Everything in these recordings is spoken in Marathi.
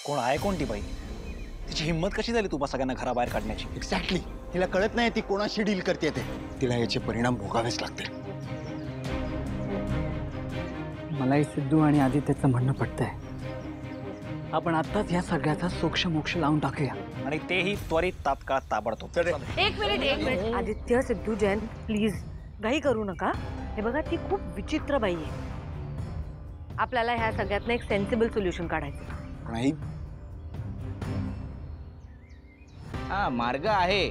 कोण आहे कोणती बाई? तिची हिम्मत कशी झाली तुम्हा सगळ्यांना घराबाहेर काढण्याची? एक्झॅक्टली. तिला कळत नाही ती कोणाशी डील करते ते. तिला याचे परिणाम भोगावेच लागतील. मलाही सिद्धू आणि आदित्यचं म्हणणं पटतंय. आपण आत्ताच या सगळ्याचा सोक्ष मोक्ष लावून टाकूया आणि तेही त्वरित तात्काळ ताबडतोब. एक मिनिट आदित्य, सिद्धू, जयंत, प्लीज घाई करू नका. हे बघा, ती खूप विचित्र बाई आहे. आपल्याला ह्या सगळ्यातनं एक सेन्सिबल सोल्युशन काढायचं. नाही, हा मार्ग आहे.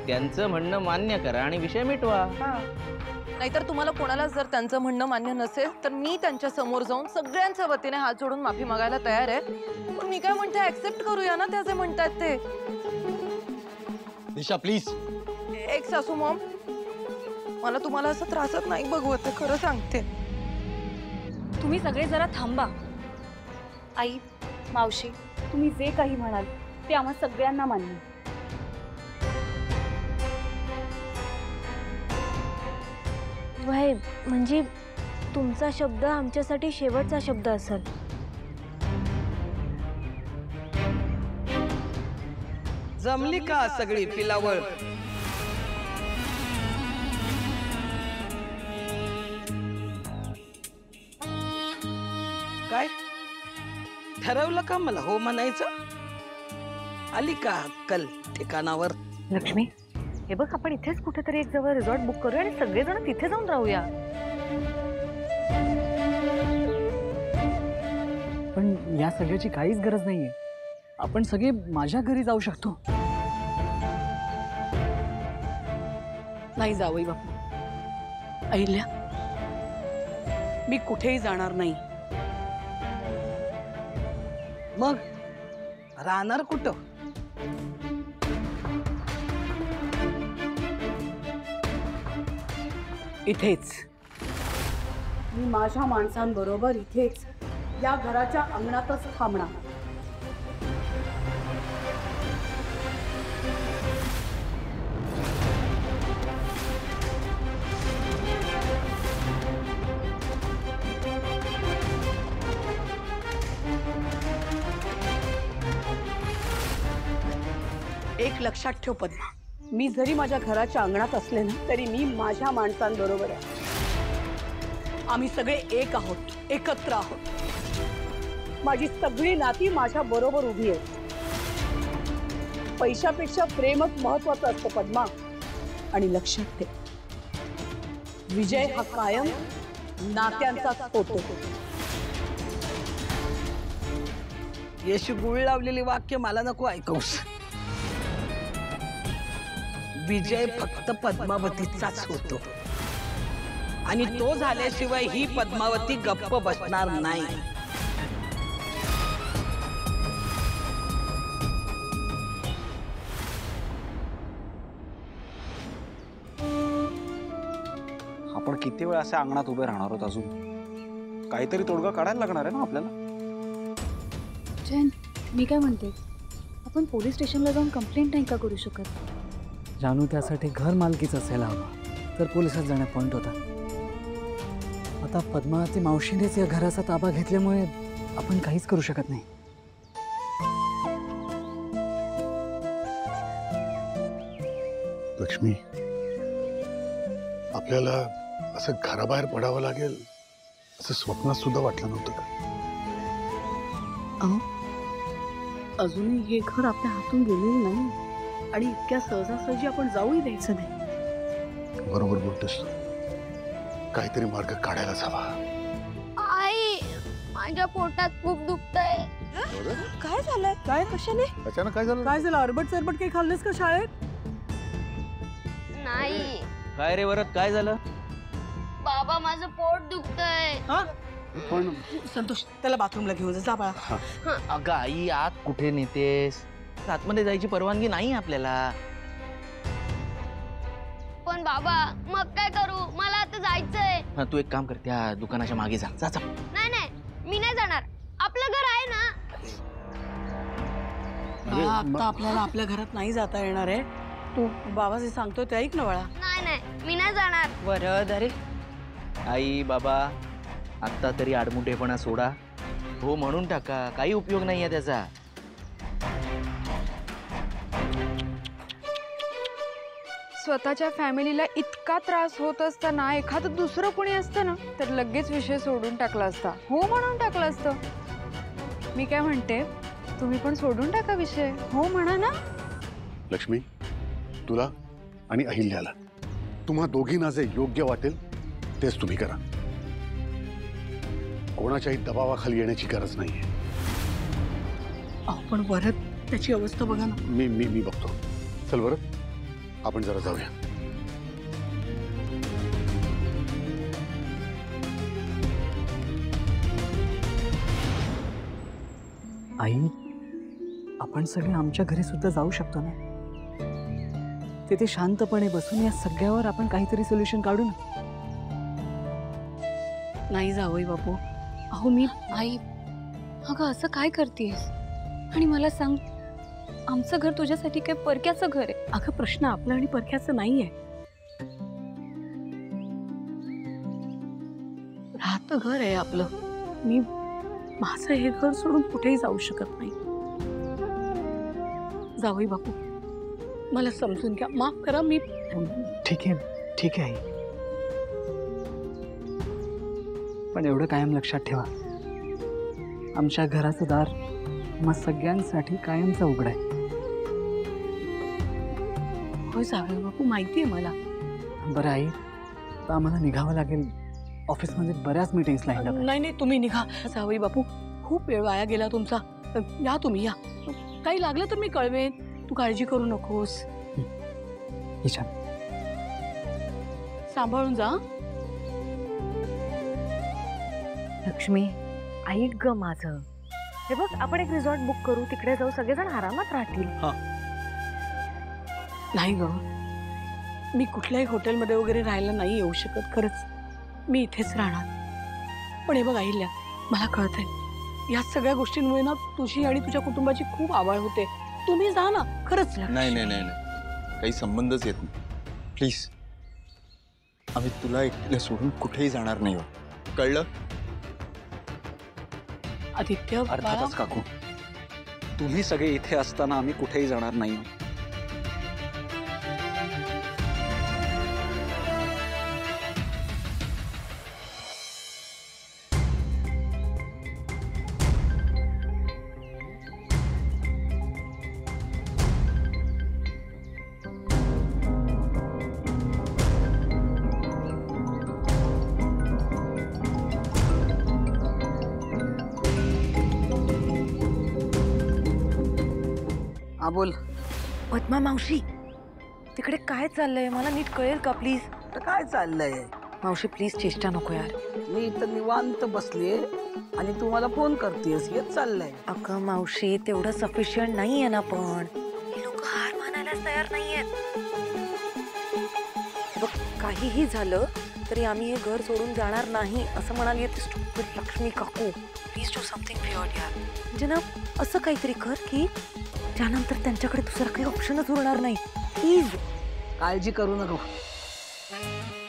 त्यांचं म्हणणं मान्य करा आणि विषय मिटवा. नाहीतर तुम्हाला कोणाला जर त्यांचं म्हणणं मान्य नसेल तर मी त्यांच्या समोर जाऊन सगळ्यांच्या वतीने हात जोडून माफी मागायला तयार आहे. पण मी काय म्हणते, ऍक्सेप्ट करूया ना त्या जे म्हणतात ते. दिशा प्लीज. एक सासू मॉम, मला तुम्हाला असं त्रासात नाही बघवत, खरं सांगते. तुम्ही सगळे जरा थांबा. आई, मावशी, तुम्ही जे काही म्हणाल ते आम्हा सगळ्यांना मान्य. वय म्हणजे तुमचा शब्द आमच्यासाठी शेवटचा शब्द असेल. जमली का सगळी पिलावळ? काय ठरवलं का मला हो म्हणायचं? आली का अक्कल ठिकाणावर? लक्ष्मी, हे बघ, आपण इथेच कुठेतरी एक जवळ रिसॉर्ट बुक करूया आणि सगळेजण तिथे जाऊन राहूया. पण या सगळ्याची काहीच गरज नाहीये. आपण सगळे माझ्या घरी जाऊ शकतो. नाही जावई बापू, अहिल्या, मी कुठेही जाणार नाही. मग राहणार कुठं? इथेच. मी माझ्या माणसांबरोबर इथेच या घराच्या अंगणातच थांबणार. एक लक्षात ठेव पद्मा, मी जरी माझ्या घराच्या अंगणात असले ना तरी मी माझ्या माणसांबरोबर आहे. आम्ही सगळे एक आहोत, एकत्र आहोत. माझी सगळी नाती माझ्या बरोबर उभी आहेत. पैशापेक्षा प्रेमच महत्वाचं असतं पद्मा. आणि लक्षात ठेव, विजय हा कायम नात्यांचाच होतो. येशी गुळ लावलेली वाक्य मला नको ऐकूस. विजय फक्त पद्मावतीचाच होतो आणि तो झाल्याशिवाय ही पद्मावती गप्प बसणार नाही. आपण किती वेळ असे अंगणात उभे राहणार आहोत? अजून काहीतरी तोडगा काढायला लागणार आहे ना आपल्याला. जयंत, मी काय म्हणते, आपण पोलीस स्टेशनला जाऊन कंप्लेंट नाही का करू शकत? जानू त्यासाठी घर मालकीच असायला हवं, तर पोलिसात जाण्यात पॉईंट होता. आता पद्मावती मावशीनेच या घराचा ताबा घेतल्यामुळे आपण काहीच करू शकत नाही. लक्ष्मी, आपल्याला असं घराबाहेर पडावं लागेल असं स्वप्नात सुद्धा वाटलं नव्हतं का? अजूनही हे घर आपल्या हातून गेलेलं नाही आणि इतक्या सहजासहजी आपण जाऊही द्यायचं नाही. बरोबर बोलतोस. काहीतरी मार्ग काढायलाच हवा. आई, माझ्या पोटात खूप दुखतंय. काय झालंय? काय कशाने? अचानक काय झालं? काय झालं? अरबट सरबट काही खाल्लेस का शाळेत? नाही काय रे वरद, काय झालं? बाबा, माझं पोट दुखतंय. पण संतोष, त्याला बाथरूमला घेऊन जा बाळा. अगं आई, आत कुठे नेतेस? आतमध्ये जायची परवानगी नाही आपल्याला. पण बाबा, मग काय करू? मला आता जायचंय. हा, तू एक काम कर, त्या दुकानाच्या मागे जा. जा जा. नाही नाही, मी नाही जाणार. आपलं घर आहे ना. आता आपल्याला आपल्या घरात नाही जाता येणार आहे. तू बाबा जे सांगतोय ते ऐक ना बाळा. नाही नाही, मी नाही जाणार. वरद, अरे आई बाबा, आत्ता तरी आडमुठेपणा सोडा हो म्हणून टाका, काही उपयोग नाहीये त्याचा. स्वतःच्या फॅमिलीला इतका त्रास होत असताना एखादं दुसरं कोणी असतं ना तर लगेच विषय सोडून टाकला असता, हो म्हणून टाकलं असतं. मी काय म्हणते, तुम्ही पण सोडून टाका विषय, हो म्हणा ना. लक्ष्मी, तुला आणि अहिल्याला तुम्हा दोघींना जे योग्य वाटेल तेच तुम्ही करा. कोणाच्याही दबावाखाली येण्याची गरज नाहीये. अहो पण वरद त्याची अवस्था बघा ना. मी बघतो. चल बरं, आपण जरा जाऊया. आई, आपण सगळे आमच्या घरी सुद्धा जाऊ शकतो ना. तिथे शांतपणे बसून या सगळ्यावर आपण काहीतरी सोल्युशन काढू ना. नाही जावई बापू. अहो मी आई, अगं असं काय करतेस? आणि मला सांग, आमचं घर तुझ्यासाठी काय परक्याचं घर आहे? अगं प्रश्न आपला आणि परक्याचं नाहीये. राहतं घर आहे आपलं. मी माझं हे घर सोडून कुठेही जाऊ शकत नाही. जावई बापू, मला समजून घ्या, माफ करा. मी ठीक आहे आई, पण एवढं कायम लक्षात ठेवा, आमच्या घराचं दार मग सगळ्यांसाठी कायमचं उघड आहे. होय जावई बापू, माहिती आहे मला. बरं आई, तर आम्हाला निघावं लागेल. ऑफिसमध्ये बऱ्याच मीटिंग्स लाईन अप. नाही तुम्ही निघा. जावई बापू, खूप वेळ वाया गेला तुमचा. या तुम्ही, या. काही लागलं तर मी कळवेन. तू काळजी करू नकोस. सांभाळून जा. लक्ष्मी, ऐक ग माझं. हे बघ, आपण एक रिसॉर्ट बुक करू, तिकडे जाऊ, सगळेजण आरामात राहतील. नाही ग, मी कुठल्याही हॉटेलमध्ये वगैरे राहायला नाही येऊ शकत. खरंच मी इथेच राहणार. पण हे बघ अहिल्या, मला कळतंय या सगळ्या गोष्टींमुळे ना तुझी आणि तुझ्या कुटुंबाची खूप आवाळ होते. तुम्ही जा ना. खरंच. नाही, काही संबंधच येत नाही. प्लीज, आम्ही तुला एकटीला सोडून कुठेही जाणार नाही. कळलं? आदित्य, अर्थातच काकू, तुम्ही सगळे इथे असताना आम्ही कुठेही जाणार नाही. हा बोल. पद्मा मावशी, तिकडे काय चाललंय मला नीट कळेल का प्लीज? तर काय चाललंय? मावशी प्लीज, चेष्टा नको यार. मी इथं निवांत बसलीये आणि तू मला फोन करतेस, हेच चाललंय. अगं मावशी, तेवढं सफिशियंट नाहीये ना. पण हे लोक हार मानायला तयार नाहीयेत. बघ, काहीही झालं तरी आम्ही हे घर सोडून जाणार नाही असं म्हणाली लक्ष्मी काकू. प्लीज डू समथिंग बियॉन्ड यार. म्हणजे ना असं काहीतरी कर की त्यानंतर त्यांच्याकडे दुसरा काही ऑप्शनच उरणार नाही. प्लीज. काळजी करू नको.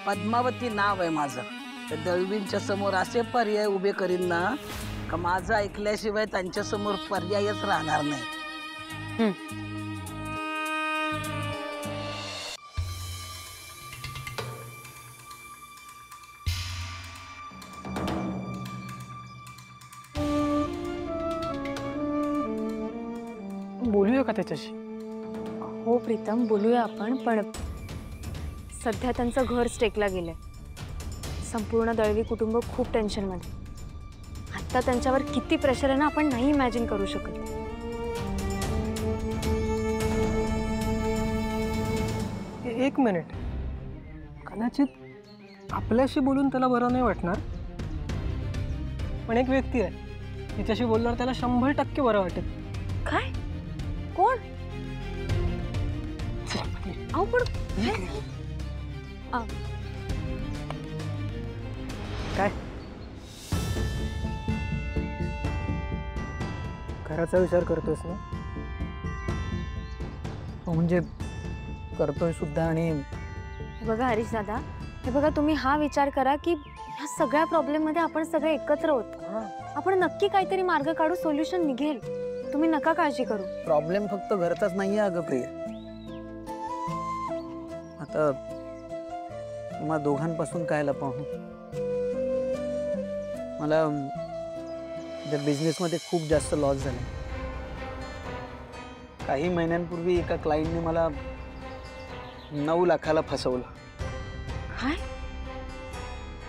पद्मावती नाव आहे माझं. त्या दळवींच्या समोर असे पर्याय उभे करीन ना का माझं ऐकल्याशिवाय त्यांच्या समोर पर्यायच राहणार नाही. बोलूया का त्याच्याशी? हो प्रीतम, बोलूया आपण. पण सध्या त्यांचं घर स्टेकला गेलंय. संपूर्ण दळवी कुटुंब खूप टेन्शनमध्ये. आत्ता त्यांच्यावर किती प्रेशर आहे ना, आपण नाही इमॅजिन करू शकत. एक मिनिट, कदाचित आपल्याशी बोलून त्याला बरं नाही वाटणार, पण एक व्यक्ती आहे तिच्याशी बोलल्यावर त्याला 100% बरं वाटेल. काय? कोण? अहो पण काय घराचा विचार करतोस ना? म्हणजे करतोय सुद्धा. आणि हे बघा हरीश दादा, हे बघा तुम्ही हा विचार करा की ह्या सगळ्या प्रॉब्लेममध्ये आपण सगळे एकत्र होतो. आपण नक्की काहीतरी मार्ग काढू, सोल्युशन निघेल. तुम्ही नका काळजी करू. प्रॉब्लेम फक्त घरचाच नाहीये अगं प्रिय. आता तुम्हा दोघांपासून काय लपवू? मला त्या बिझनेसमध्ये खूप जास्त लॉस झाला. काही महिन्यांपूर्वी एका क्लायंटने मला 9 लाखाला फसवलं. काय?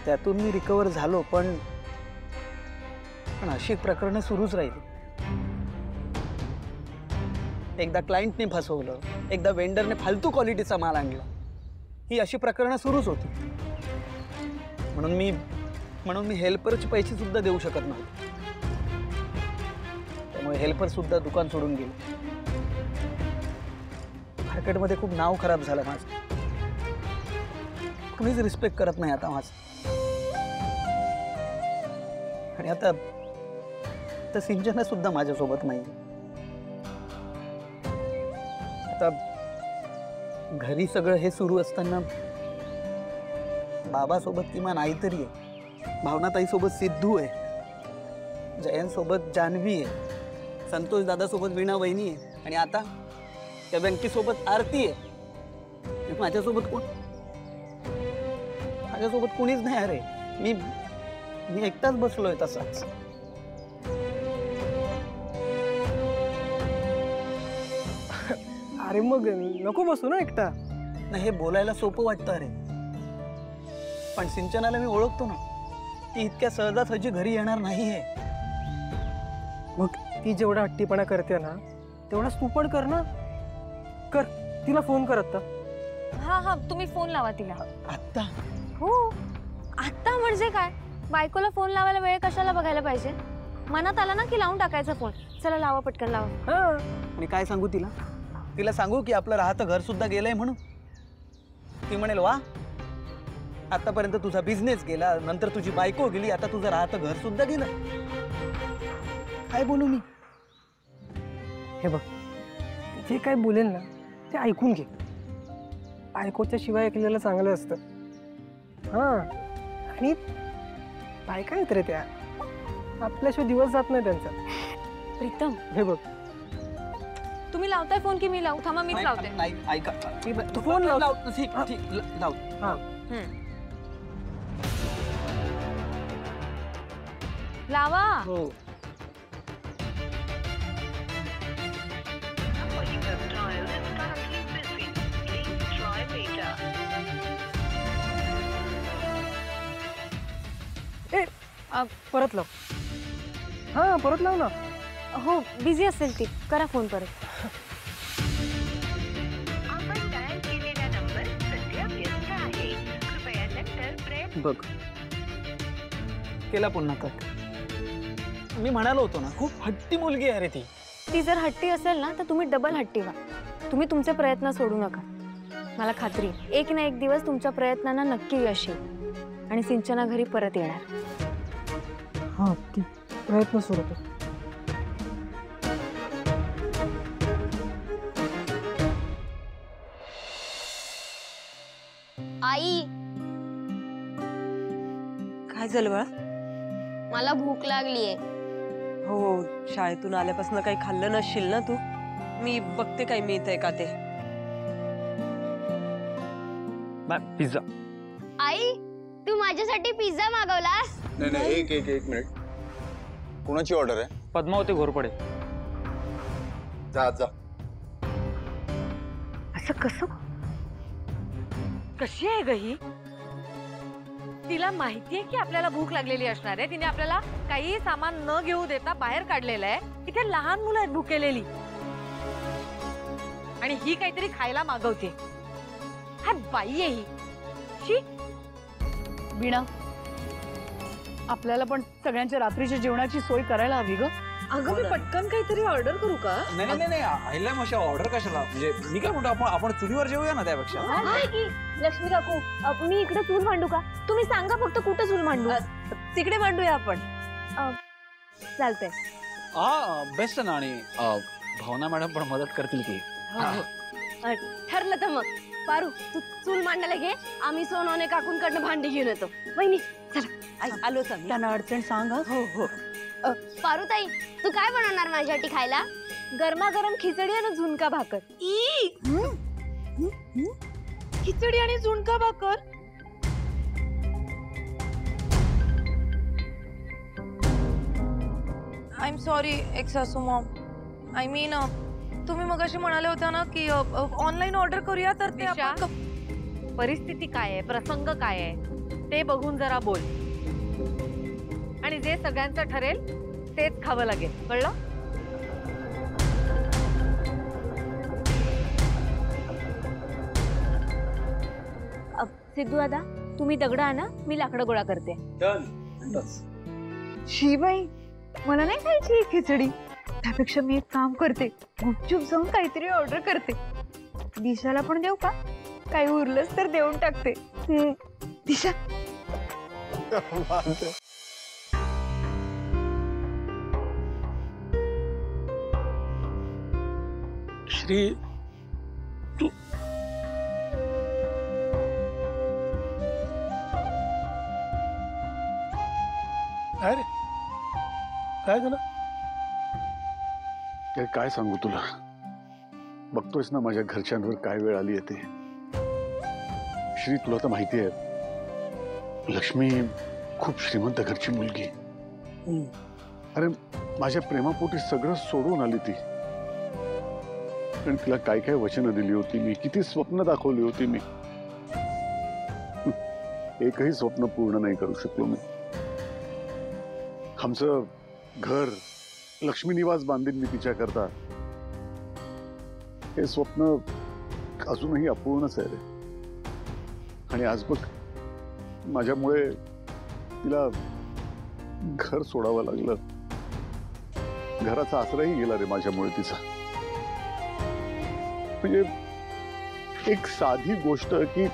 त्यातून मी रिकवर झालो, पण अशी प्रकरणं सुरूच राहिली. एकदा क्लायंटने फसवलं, एकदा वेंडरने फालतू क्वालिटीचा माल आणला. ही अशी प्रकरणं सुरूच होती. म्हणून मी हेल्परचे पैसे सुद्धा देऊ शकत नव्हते. त्यामुळे हेल्पर सुद्धा दुकान सोडून गेले. मार्केटमध्ये खूप नाव खराब झालं माझं. कुणीच रिस्पेक्ट करत नाही आता माझं. आणि आता सिंचना सुद्धा माझ्यासोबत नाही. आता घरी सगळं हे सुरू असताना बाबासोबत किमान आई तरी आहे, भावनाताईसोबत सिद्धू आहे, जयंतसोबत जान्हवी आहे, संतोष दादासोबत वीणा वहिनी आहे, आणि आता त्या बँकेसोबत आरती आहे. माझ्यासोबत कोणीच नाही. अरे मी एकटाच बसलोय तसाच. अरे मग नको बसू ना एकटा. नाही, हे बोलायला सोपं वाटतं अरे, पण सिंचनाला मी ओळखतो ना. ती इतक्या सहजासहजी घरी येणार नाहीये. मग ती जेवढा हट्टीपणा करते ना, तेवढाच तू पण कर ना. कर, तिला फोन कर आता. हा, तुम्ही फोन लावा तिला. आत्ता? हो, आत्ता म्हणजे काय? बायकोला फोन लावायला वेळ कशाला बघायला पाहिजे? मनात आला ना की लावून टाकायचा फोन. चला लावा, पटकन लावा. आणि काय सांगू तिला सांगू की आपलं राहतं घर सुद्धा गेलंय म्हणून? ती म्हणेल वा, आतापर्यंत तुझा बिझनेस गेला, नंतर तुझी बायको गेली, आता तुझं राहतं घर सुद्धा गेलं. काय बोलू मी? हे बघ, जे काय बोलेल ना ते ऐकून घे. बायकोच्या शिवाय ऐकलेलं चांगलं असतं. आणि बायका आहेत रे त्या, आपल्याशिवाय दिवस जात नाही त्यांचा. प्रीतम, हे बघ, तुम्ही लावताय फोन की मी लावू? थांबा, मीच लावते. नाही, ऐका, तू फोन लाव. ठीक, लाव. लावा. हो. परत लाव. परत लाव ना. हो, बिझी असेल ती. करा फोन परत. बघ, केला पुन्हा कट. मी म्हणालो होतो ना, खूप हट्टी मुलगी आहे रे ती. ती जर हट्टी असेल ना, तर तुम्ही डबल हट्टी व्हा. तुम्ही तुमचे प्रयत्न सोडू नका. मला खात्री आहे, एक ना एक दिवस तुमच्या प्रयत्नांना नक्की यश येईल आणि सिंचना घरी परत येणार. ती प्रयत्न सुरू कर. आई, काय झालं बाळा? मला भूक लागलीये. हो, शाळेतून आल्यापासून काही खाल्लं नसशील ना तू? मी बघते काय मिळतंय का ते. पिझ्झा. आई, तू माझ्यासाठी पिझ्झा मागवलास? नाही, एक मिनिट. कोणाची ऑर्डर आहे? पद्मावती घोरपडे. जा. असं कसं? कशी आहे ग ही? तिला माहितीये की आपल्याला भूक लागलेली असणार आहे. तिने आपल्याला काही सामान न घेऊ देता बाहेर काढलेलं आहे. इथे लहान मुलं आहेत भुकेलेली, आणि ही काहीतरी खायला मागवते. हा बाई आहे ही. वीणा, आपल्याला पण सगळ्यांच्या रात्रीच्या जेवणाची सोय करायला हवी ग. अगं, मी पटकन काहीतरी ऑर्डर करू का? नाही, आईला मावशी ऑर्डर कशाला? म्हणजे मी काय म्हणतो, आपण चुलीवर जेवूया ना त्यापेक्षा. लक्ष्मी काकू, मी इकडे चूल मांडू का? तुम्ही सांगा फक्त कुठं चूल मांडू. तिकडे मांडूया आपण. चालतंय. बेस्ट ना. आणि भावना मॅडम पण मदत करतील की. ठरलं तर मग. पारू, तू चूल मांडायला घे, आम्ही सोनवणे काकूंकडनं भांडी घेऊन येतो. वहिनी चला. आलोच आम्ही. त्यांना अडचण सांग. हो. पारुताई, तू काय बनवणार माझ्यासाठी खायला? गरमागरम खिचडी आणि झुणका भाकर. खिचडी आणि झुणका भाकर. आय एम सॉरी एक्सासू मॉम. आय मीन तुम्ही मगाशी म्हणाले होता ना की ऑनलाईन ऑर्डर करूया, तर ते आपण परिस्थिती काय आहे, प्रसंग काय आहे ते बघून जरा बोल. आणि जे सगळ्यांचं ठरेल तेच खावं लागेल, कळलं? सिद्धू दादा, तुम्ही दगड आणा, मी लाकडं गोळा करते. शिबाई, मला नाही खायची ही खिचडी. त्यापेक्षा मी एक काम करते, गुपचूप जाऊन काहीतरी ऑर्डर करते. दिशाला पण देऊ का? काही उरलंच तर देऊन टाकते. दिशा, श्री, तू काय रे, काय झालं? ते काय सांगू तुला, बघतोयस ना माझ्या घरच्यांवर काय वेळ आली आहे ते. श्री, तुला तर माहिती आहे लक्ष्मी खूप श्रीमंत घरची मुलगी. अरे माझ्या प्रेमापोटी सगळं सोडून आली ती. पण तिला काय काय वचनं दिली होती मी, किती स्वप्न दाखवली होती मी. एकही स्वप्न पूर्ण नाही करू शकलो मी. आमचं घर लक्ष्मी निवास बांधीन मी तिच्या करता, हे स्वप्न अजूनही अपूर्णच आहे रे. आणि आज बघ माझ्यामुळे तिला घर सोडावं लागलं. घराचा आसराही गेला रे माझ्यामुळे तिचा. म्हणजे एक साधी गोष्ट की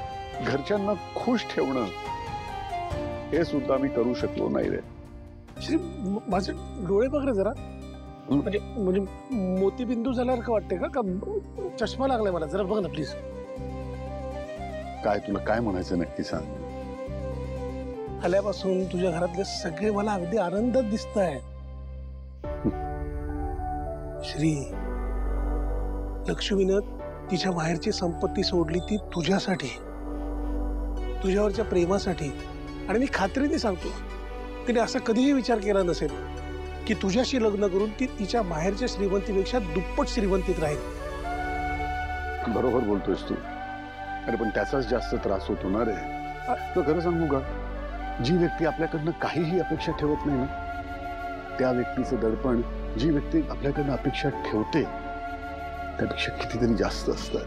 घरच्यांना खुश ठेवणं, हे सुद्धा मी करू शकलो नाही रे. श्री, माझे डोळे बघ रे जरा. म्हणजे म्हणजे मोतीबिंदू झाल्यासारखं वाटते का? चष्मा लागलाय मला, जरा बघ ना प्लीज. काय तुला काय म्हणायचं नक्की सांग. आल्यापासून तुझ्या घरातले सगळे मला अगदी आनंदात दिसत आहे. श्री, लक्ष्मीनं तिच्या बाहेरची संपत्ती सोडली ती तुझ्यासाठी, तुझ्यावरच्या प्रेमासाठी. आणि मी खात्रीने सांगतो, तिने असा कधीही विचार केला नसेल की तुझ्याशी लग्न करून ती तिच्या बाहेरच्या श्रीमंतीपेक्षा दुप्पट श्रीमंतीत राहील. बरोबर बोलतोयस तू. अरे पण त्याचाच जास्त त्रास होतो ना रे. तुला खरं सांगू का, जी व्यक्ती आपल्याकडनं काहीही अपेक्षा ठेवत नाही ना, त्या व्यक्तीचं दडपण जी व्यक्ती आपल्याकडनं अपेक्षा ठेवते त्यापेक्षा कितीतरी जास्त असतं.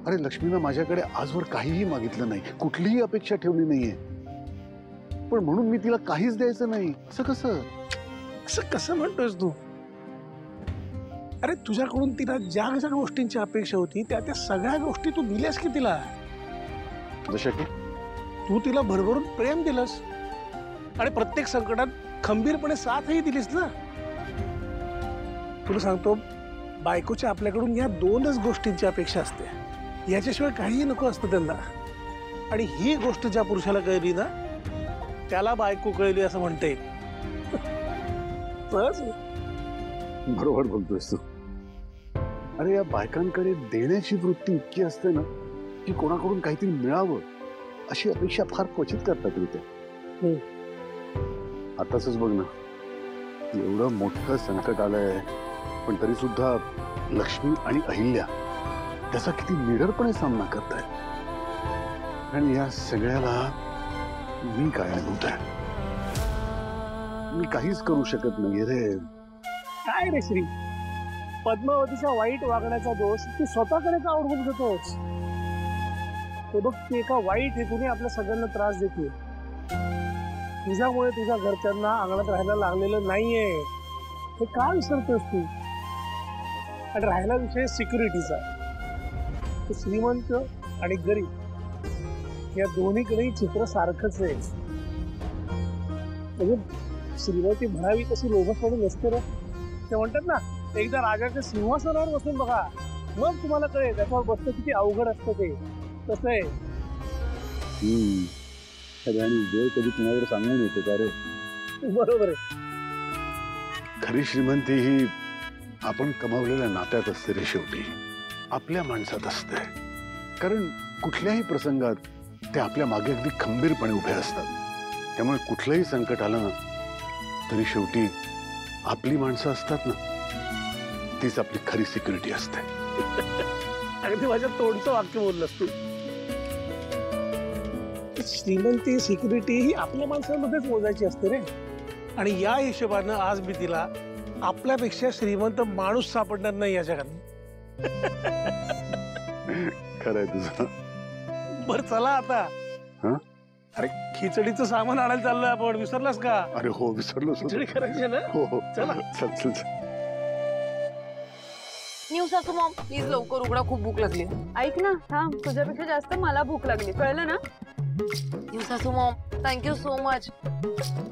अरे लक्ष्मीनं माझ्याकडे आजवर काहीही मागितलं नाही, कुठलीही अपेक्षा ठेवली नाहीये. पण म्हणून मी तिला काहीच द्यायचं नाही, असं कसं? असं कसं म्हणतोयस तू? अरे तुझ्याकडून तिला ज्या ज्या गोष्टींची अपेक्षा होती त्या त्या सगळ्या गोष्टी तू दिल्यास की तिला. जशा की तू तिला भरभरून प्रेम दिलंस आणि प्रत्येक संकटात खंबीरपणे साथही दिलीस ना. तुला सांगतो, बायकोच्या आपल्याकडून या दोनच गोष्टींची अपेक्षा असते, याच्याशिवाय काहीही नको असतं त्यांना. आणि ही गोष्ट ज्या पुरुषाला कळली ना, त्याला बायको कळली असं म्हणता येईल. बरोबर बोलतोयस तू. अरे या बायकांकडे देण्याची वृत्ती इतकी असते ना की कोणाकडून काहीतरी मिळावं अशी अपेक्षा फार क्वचित करतात रे त्या. आताच बघ ना, एवढं मोठं संकट आलंय पण तरी सुद्धा लक्ष्मी आणि अहिल्या त्याचा किती निडरपणे सामना करतायत. आणि या सगळ्याला मी कारणीभूत आहे. मी काहीच करू शकत नाही रे. काय रे श्री, पद्मावतीच्या वाईट वागण्याचा दोष तू स्वतःकडे का ओढवून घेतोस? तो बघ, ती एका वाईट हेतूने आपल्या सगळ्यांना त्रास देते. तुझ्यामुळे तुझ्या घरच्यांना अंगणात राहायला लागलेलं नाहीये, हे का विसरतोस तू? आणि राहिला विषय सिक्युरिटीचा, तो श्रीमंत आणि गरीब या दोन्हीकडेही चित्र सारखंच आहे. म्हणजे श्रीमती म्हणावी तशी लोभसपणे नसते रे. ते म्हणतात ना, एकदा राजाच्या सिंहासनावर बसून बघा, मग तुम्हाला कळेल त्याच्यावर बसणं किती अवघड असतं. ते तसं आहे. आणि वेळ कधी कुणावर सांगून येतो का रे? बरोबर आहे. खरी श्रीमंती ही आपण कमावलेल्या नात्यात असते रे शेवटी, आपल्या माणसात असते. कारण कुठल्याही प्रसंगात ते आपल्या मागे अगदी खंबीरपणे उभे असतात. त्यामुळे कुठलंही संकट आलं ना तरी शेवटी आपली माणसं असतात ना, तीच आपली खरी सिक्युरिटी असते. अगदी माझ्या तोंडचं वाक्य बोललास तू. श्रीमंती सिक्युरिटी ही आपल्या माणसांमध्येच मोजायची असते रे. आणि या हिशोबानं आज मी तिला आपल्यापेक्षा श्रीमंत माणूस सापडणार नाही या जगात. खरंय तुझं. बर चला आता. अरे खिचडीचं सामान आणायला चाललोय आपण, विसरलास का? अरे हो विसरलो. खिचडी करायची ना. हो हो चला चल चल चल. न्यू सासू मॉम प्लीज लवकर उघडा, खूप भूक लागली. ऐक ना, थांब, तुझ्यापेक्षा जास्त मला भूक लागली, कळलं ना? न्यू सासू मॉम थँक्यू सो मच.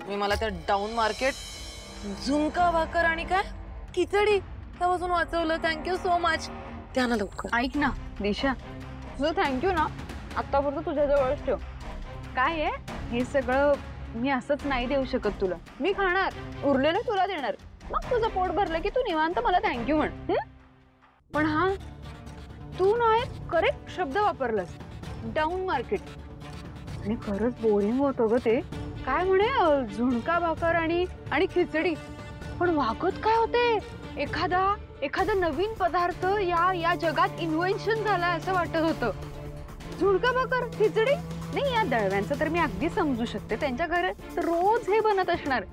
मी मला त्या डाऊन मार्केट झुणका भाकर आणि काय खिचडी त्यापासून वाचवलं. Thank you so much. द्या ना लवकर. ऐक ना दिशा, तुझं थँक्यू ना आत्तापर्यंत तुझ्या जवळच ठेव. काय आहे हे सगळं मी असंच नाही देऊ शकत तुला. मी खाणार, उरलेलं तुला देणार. मग तुझं पोट भरलं की तू निवांत मला थँक्यू म्हण. पण हा तू नाही करेक्ट शब्द वापरलास, डाऊन मार्केट. आणि खरंच बोरिंग होतं ग ते. काय म्हणे झुणका भाकर आणि खिचडी. पण वागत काय होते, एखादा नवीन पदार्थ या जगात इन्व्हेन्शन झालाय असं वाटत होतं. झुणका भाकर खिचडी नाही, या दळव्यांचं तर मी अगदी समजू शकते, त्यांच्या घरात रोज हे बनत असणार.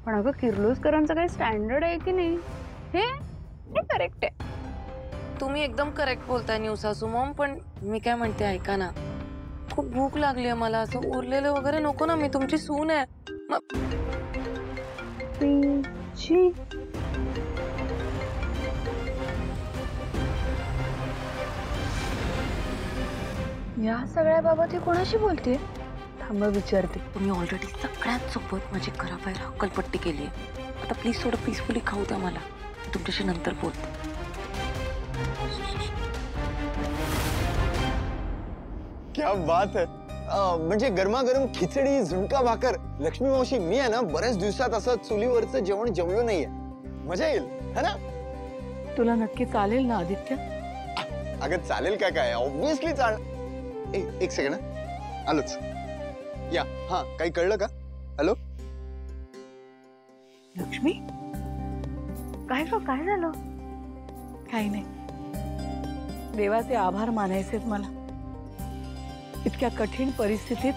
पण अगं किर्लोस्करांचं काही स्टँडर्ड आहे की नाही, हे करेक्ट आहे. तुम्ही एकदम करेक्ट बोलताय न्यू सासू मॉम. पण मी काय म्हणते ऐका ना, खूप भूक लागली आहे मला. असं उरलेलं वगैरे नको ना, मी तुमची सून आहे. या सगळ्या बाबत ही कोणाशी बोलते? थांब विचारते. तुम्ही ऑलरेडी सगळ्यांसोबत माझी घराबाहेर हक्कलपट्टी केली आहे. आता प्लीज थोडं पीसफुली खाऊ द्या मला. तुमच्याशी नंतर बोलते. क्या बात है. म्हणजे गरमागरम खिचडी झुणका भाकर. लक्ष्मी मावशी, मी आहे ना बऱ्याच दिवसात असं चुलीवरचं जेवण जेवलो नाहीये. मजा येईल है ना? तुला नक्की चालेल ना आदित्य? अगं चालेल का काय, ऑब्विसली चाल. एक सेकंड आलोच. या. हा काही कळलं का? हॅलो लक्ष्मी, काय झालं? काही नाही. देवाचे आभार मानायचेत मला. इतक्या कठीण परिस्थितीत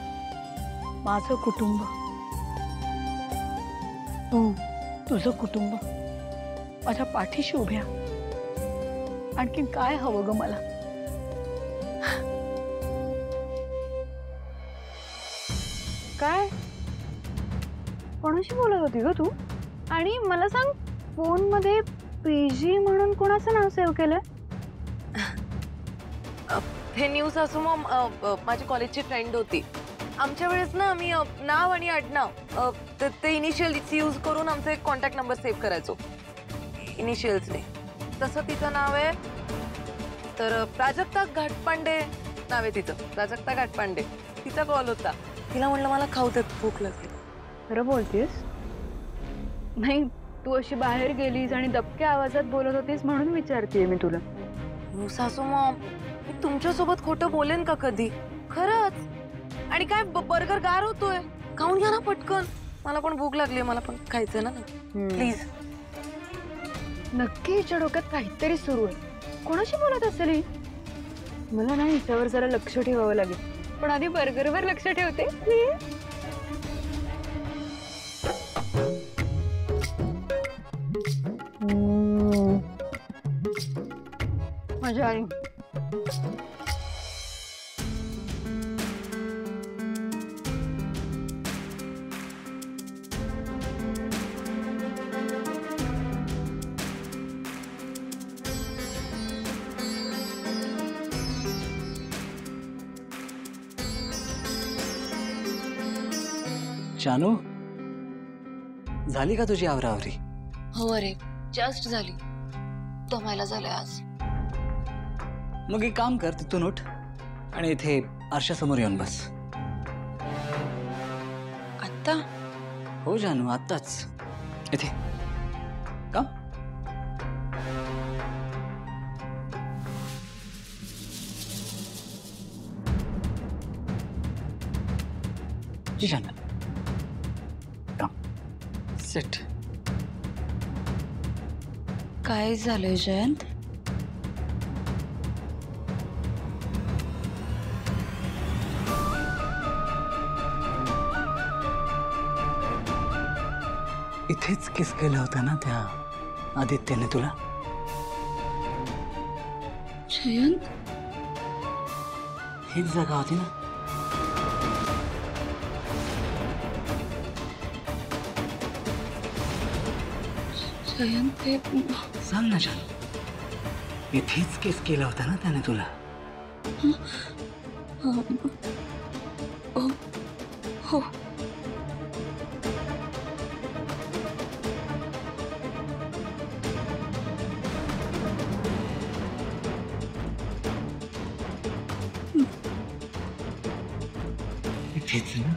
माझं कुटुंब, तुझं कुटुंब माझ्या पाठीशी उभ्या. आणखीन काय हवं ग मला? काय कोणाशी बोलत होती ग तू? आणि मला सांग, फोन मध्ये पीजी म्हणून कोणाचं नाव सेव्ह केलंय? हे न्यू सासू मॉम माझी कॉलेजची फ्रेंड होती. आमच्या वेळेस ना आम्ही नाव आणि आडनाव ते इनिशियल्स यूज करून आमचा एक कॉन्टॅक्ट नंबर सेव्ह करायचो इनिशियल्सने. तसं तिचं नाव आहे. तर प्राजक्ता घाटपांडे नाव आहे तिचं. प्राजक्ता घाटपांडे. तिचा कॉल होता. तिला म्हणलं मला खाऊ देत, भूक लागली. खरं बोलतेस? नाही, तू अशी बाहेर गेलीस आणि दबक्या आवाजात बोलत होतीस म्हणून विचारतेय मी तुला. न्यू सासू मॉम, मी तुमच्यासोबत खोटं बोलेन का कधी? खरंच. आणि काय बर्गर गार होतोय, खाऊन घ्या ना पटकन. मला पण भूक लागली, मला पण खायचं ना प्लीज. नक्की हिच्या डोक्यात काहीतरी सुरू आहे. कोणाशी बोलत असेल ही? मला ना हिच्यावर जरा लक्ष ठेवावं लागेल. पण आधी बर्गरवर लक्ष ठेवते. मजा आली. जानू, झाली का तुझी आवरावरी? हो अरे, जस्ट झाली. दमायला झालंय आज. मग एक काम कर, तिथून उठ आणि इथे आरशासमोर येऊन बस. आत्ता? हो जानू, आत्ताच इथे का? जी जानू, सेट. काय झालंय जयंत? इथेच किस केलं होतं ना त्या आदित्यने तुला? जयंत, हीच जागा होती ना? जयंत ते सांग ना जानू, इथेच किस केला होता ना त्याने तुला? हो. इथेच ना?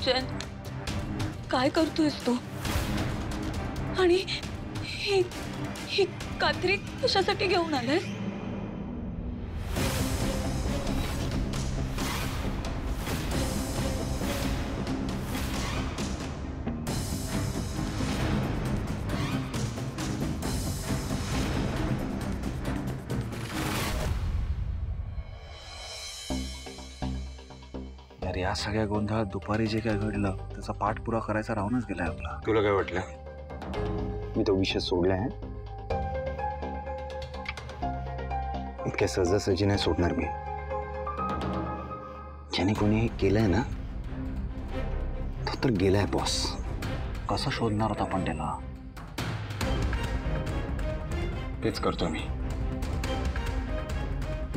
जयंत, काय करतोयस तू? आणि ही कात्री कशासाठी घेऊन आलाय? यार या सगळ्या गोंधळात दुपारी जे काय घडलं त्याचा पाठपुरा करायचा राहूनच गेलाय आपला. तुला काय वाटलं मी तो विषय सोडलाय? इतक्या सहजासहजी नाही सोडणार मी. ज्याने कोणी हे केलंय ना तो तर गेलाय बॉस. कसं शोधणार होता आपण त्याला? तेच करतो मी.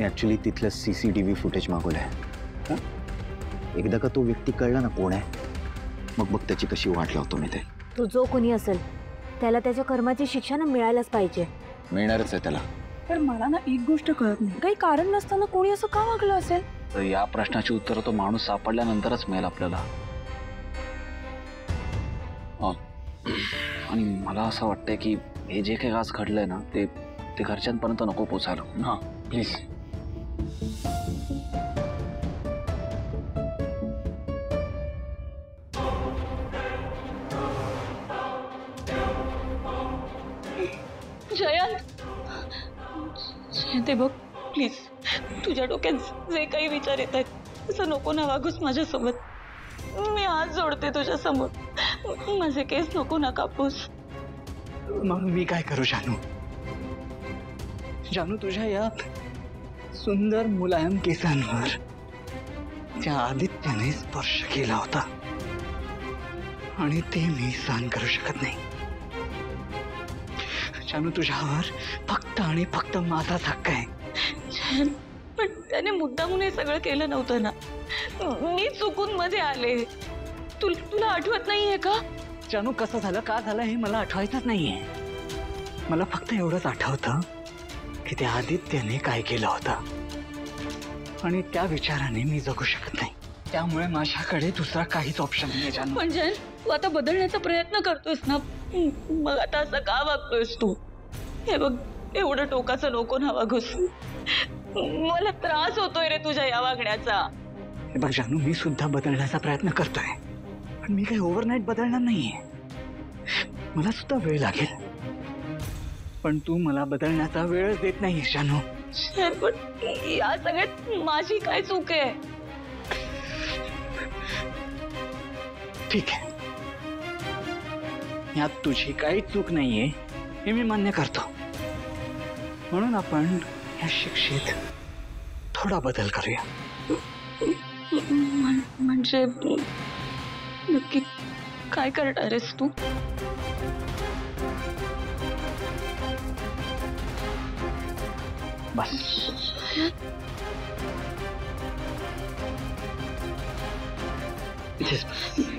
ऍक्च्युली तिथलं CCTV फुटेज मागवलंय. एकदा का तो व्यक्ती कळला ना कोण आहे मग बघ त्याची कशी वाट लावतो मी ते. तो जो कोणी असेल त्याला त्याच्या कर्माची शिक्षा ना मिळायलाच पाहिजे. मिळणारच आहे त्याला. पण मला ना एक गोष्ट कळत नाही, काही कारण नसताना कोणी असं का वागलं असेल? तर या प्रश्नाची उत्तर तो माणूस सापडल्यानंतरच मिळेल आपल्याला. आणि मला असं वाटतंय की हे जे काही आज घडलंय ना ते घरच्यांपर्यंत नको पोचायला. ना प्लीज. जयंत बघ प्लीज, तुझ्या डोक्यात जे काही विचार येत आहेत तसं नको ना वागूस माझ्यासोबत. मी हात जोडते तुझ्या समोर, माझे केस नको ना कापूस. मग मी काय करू जानू? जानू, तुझ्या या सुंदर मुलायम केसांवर त्या आदित्याने स्पर्श केला होता आणि ते मी सहन करू शकत नाही. जानू, तुझ्यावर फक्त आणि फक्त माझाच हक्क आहे. पण त्याने मुद्दामून हे सगळं केलं नव्हतं ना. मी चुकून मध्ये आले. तुला आठवत नाहीये का? जानू, कसं झालं, का झालं हे मला आठवायचंच नाहीये. मला फक्त एवढंच आठवतं की त्या आदित्याने काय केलं होतं आणि त्या विचाराने मी जगू शकत नाही. त्यामुळे माझ्याकडे दुसरा काहीच ऑप्शन नाही. जानू, पण जयंत, तू आता बदलण्याचा प्रयत्न करतोयस ना, मग आता असं का वागतोयस तू? हे बघ, एवढं टोकाचं नको ना वागूस. मला त्रास होतोय रे तुझ्या या वागण्याचा. हे बघ जानू, मी सुद्धा बदलण्याचा प्रयत्न करतोय, पण मी काही ओव्हरनाईट बदलणार नाहीये. मला सुद्धा वेळ लागेल, पण तू मला बदलण्याचा वेळच देत नाहीये जानू. पण या सगळ्यात माझी काय चूक आहे? ठीक आहे, यात तुझी काही चूक नाहीये हे मी मान्य करतो. म्हणून आपण या शिक्षेत थोडा बदल करूया. म्हणजे नक्की काय करणार आहेस तू? बस. इथेच बस.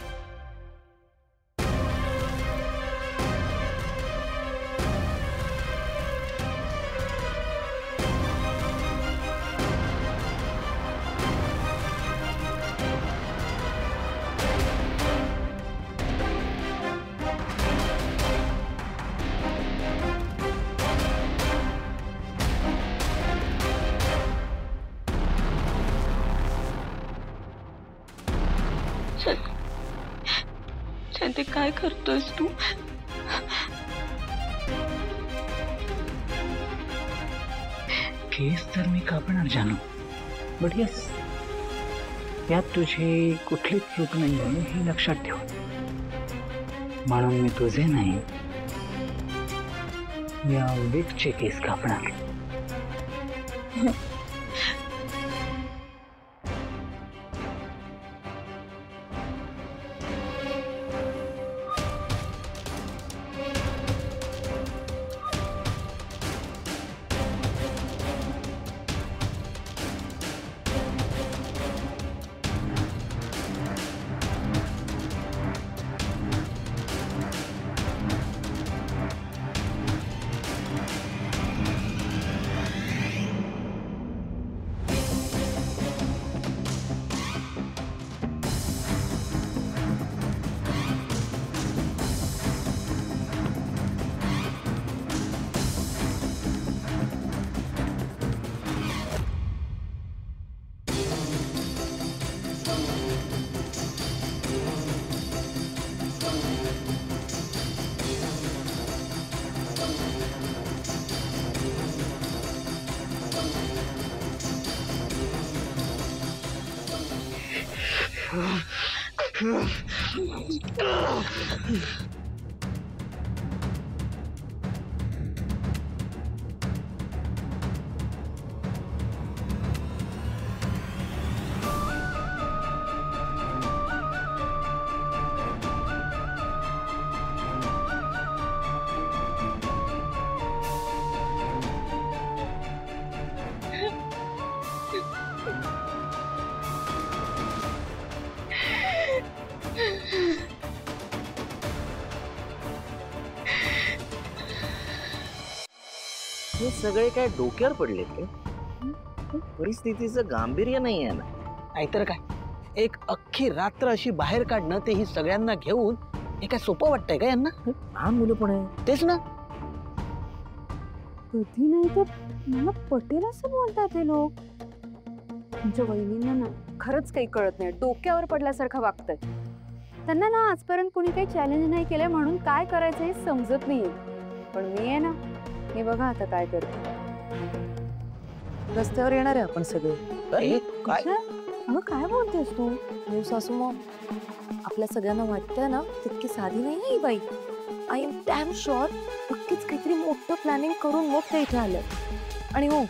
शांती, काय करतोयस तू? केस तर मी कापणार जानू, बट यस, यात तुझी कुठलीच चूक नाही आहे हे लक्षात ठेव. म्हणून मी तुझे नाही, या विकचे केस कापणार. हे सगळे काय डोक्यावर पडलेत काय? परिस्थितीचं गांभीर्य नाही आहे ना. नाहीतर काय, एक अख्खी रात्र अशी बाहेर काढणं, ते ही सगळ्यांना घेऊन, हे काय सोपं वाटतंय का यांना? लहान मुलं पण आहे. तेच ना. कधी नाही तर मला पटेल असं बोलतात हे लोक. तुमच्या वहिनींना ना खरंच काही कळत नाही, डोक्यावर पडल्यासारखं वागतंय. त्यांना ना आजपर्यंत कोणी काही चॅलेंज नाही केलंय म्हणून काय करायचं हे समजत नाहीये. पण मी आहे ना, मी बघा आता काय करते. रस्त्यावर येणार आहे आपण सगळे. अगं काय बोलतेस तू? सासू मग आपल्या सगळ्यांना वाटतंय ना तितकी साधी नाही ही बाई. आय एम डॅम शुअर नक्कीच काहीतरी मोठं प्लॅनिंग करून मग ते इथे आलं. आणि हो,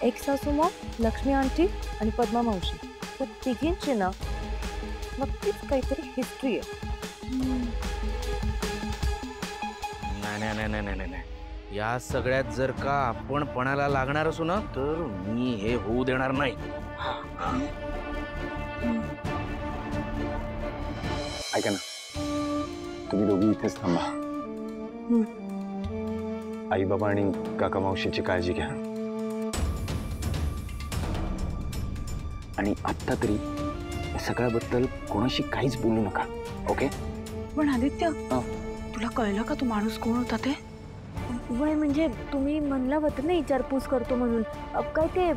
एक सासू मग लक्ष्मी आंटी आणि पद्मा मावशी, त्या तिघींची ना नक्कीच काहीतरी हिस्ट्री आहे. नाही नाही नाही नाही, या सगळ्यात जर का आपण पणाला लागणार असू ना तर मी हे होऊ देणार नाही. ऐका ना, तुम्ही दोघी इथेच थांबा. आई बाबा आणि काका मावशीची काळजी घ्या. आणि आत्ता तरी या सगळ्याबद्दल कोणाशी काहीच बोलू नका, ओके? पण आदित्य, तुला कळलं का तू माणूस कोण होता ते? वय म्हणजे तुम्ही म्हणलं होतं ना विचारपूस करतो म्हणून. काय ते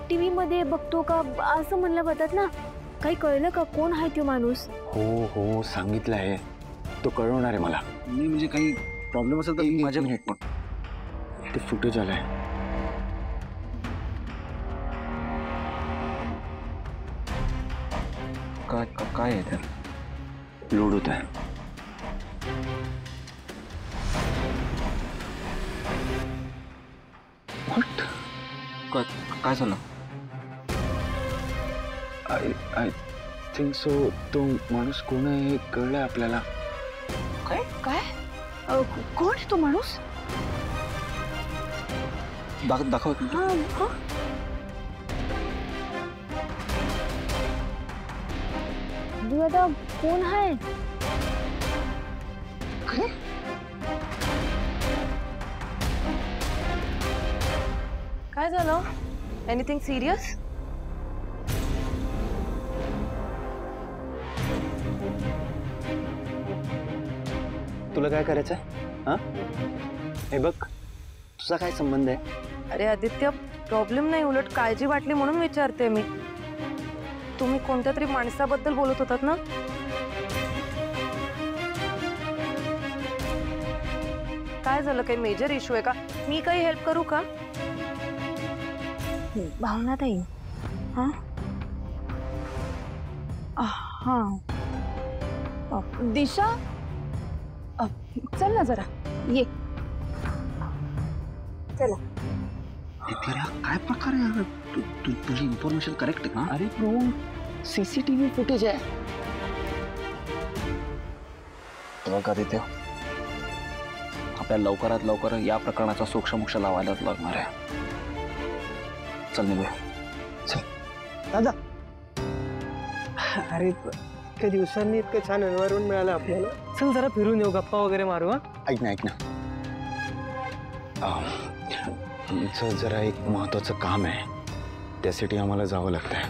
टीव्ही मध्ये बघतो का असं म्हणलं होतात ना, काही कळलं का कोण आहे तो माणूस? हो हो सांगितलं आहे, तो कळवणार आहे मला. मी म्हणजे काही प्रॉब्लेम असेल तर माझ्या मिनिट पण ते फुटेज आलंय. काय आहे तर लोड होत आहे. काय झालं? आय थिंक सो तो माणूस कोण आहे हे कळलंय आपल्याला. काय काय कोण आहे तो माणूस? दाखव. दादा कोण आहे? काय झालं? Anything serious? तुला काय करायचंय? हा, हे बघ, तुझा काय संबंध आहे? अरे आदित्य, प्रॉब्लेम नाही, उलट काळजी वाटली म्हणून विचारते मी. तुम्ही कोणत्या तरी माणसाबद्दल बोलत होतात ना? काय झालं? काही मेजर इश्यू आहे का? मी काही हेल्प करू का? भावना ताई. हा हा दिशा, चल ना जरा ये. चला. काय प्रकार आहे? तुझी इन्फॉर्मेशन करेक्ट आहे का? अरे ब्रो, सीसीटीव्ही फुटेज आहे. बघ आदित्य, आपल्याला लवकरात लवकर या प्रकरणाचा सोक्षमोक्ष लावायलाच लागणार आहे. चल निघूया. दादा, अरे इतक्या दिवसांनी इतकं छान एन्व्हायरमेंट मिळालं आपल्याला. चल जरा फिरून येऊ, गप्पा वगैरे मारू. हा, ऐक ना, आमचं जरा एक महत्वाचं काम आहे, त्यासाठी आम्हाला जावं लागतंय.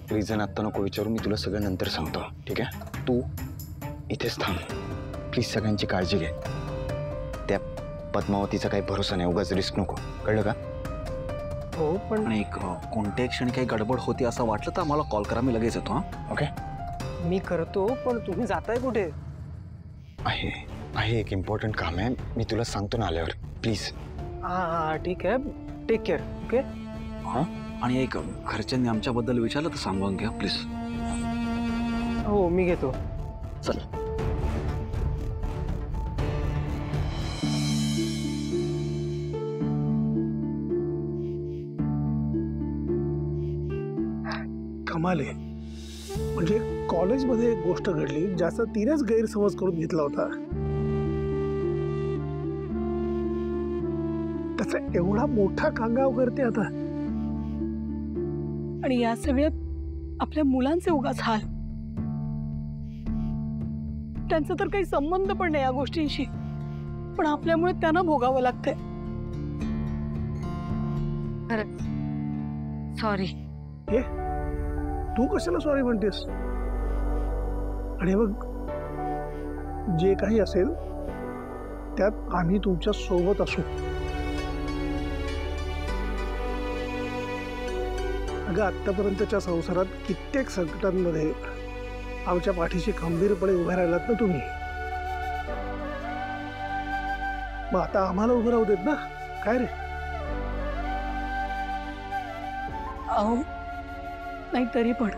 प्लीज आत्ता नको विचारू, मी तुला सगळं नंतर सांगतो, ठीक आहे? तू इथेच थांब प्लीज. सगळ्यांची काळजी घे. त्या पद्मावतीचा काही भरोसा नाही, उगाच रिस्क नको, कळलं का? हो, पण आणि कोणत्याही क्षणी काही गडबड होती असं वाटलं तर आम्हाला कॉल करा, मी लगेच येतो. हा, ओके? मी करतो, पण तुम्ही जाताय कुठे? आहे एक इम्पॉर्टंट काम आहे, मी तुला सांगतो ना आल्यावर, प्लीज. हा ठीक आहे, टेक केअर. ओके. हा, आणि एक घरच्यांनी आमच्याबद्दल विचारलं तर सांगून घ्या प्लीज. हो, मी घेतो. चल. कमाल आहे. म्हणजे कॉलेजमध्ये एक गोष्ट घडली ज्याचा तिनेच गैरसमज करून घेतला होता. त्याचा एवढा मोठा कांगाव करते आता. आणि या सगळ्यात आपल्या मुलांचे उगाच हाल. त्यांचा तर काही संबंध पण नाही या गोष्टींशी, पण आपल्यामुळे त्यांना भोगावं लागतंय. सॉरी. हे तू कशाला सॉरी म्हणतेस? आणि बघ, जे काही असेल त्यात आम्ही तुमच्या सोबत असू. अगं, आतापर्यंतच्या संसारात कित्येक संकटांमध्ये आमच्या पाठीशी खंबीरपणे उभे राहिलात ना तुम्ही. मग आता आम्हाला उभं राहू देत ना, काय रे? अहो नाही, तरी पण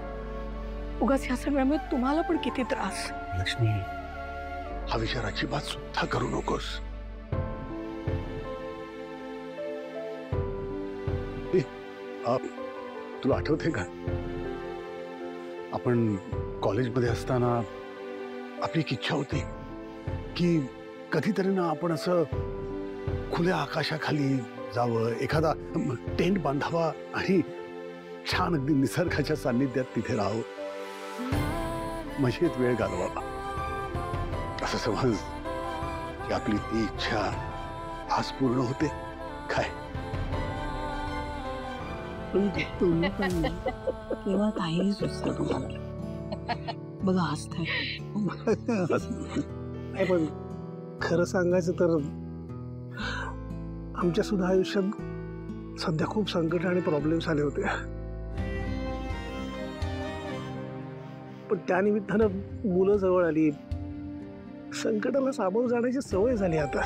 उगाच ह्या सगळ्यामुळे तुम्हाला पण किती त्रास. लक्ष्मी, हा विचार अजिबात सुद्धा करू नकोस. तुला आठवते का, आपण कॉलेजमध्ये असताना आपली एक इच्छा होती की कधीतरी ना आपण असं खुल्या आकाशाखाली जावं, एखादा टेंट बांधावा आणि छान अगदी निसर्गाच्या सान्निध्यात तिथे राहावं, मजेत वेळ घालवावा. असं समज की आपली ती इच्छा आज पूर्ण होते काय? केव्हा काही सुचत बघा, हसताय. पण खरं सांगायचं तर आमच्या सुद्धा आयुष्यात सध्या खूप संकट आणि प्रॉब्लेम्स आले होते. पण त्यानिमित्तानं मुलं जवळ आली, संकटाला सामोरं जाण्याची सवय झाली. आता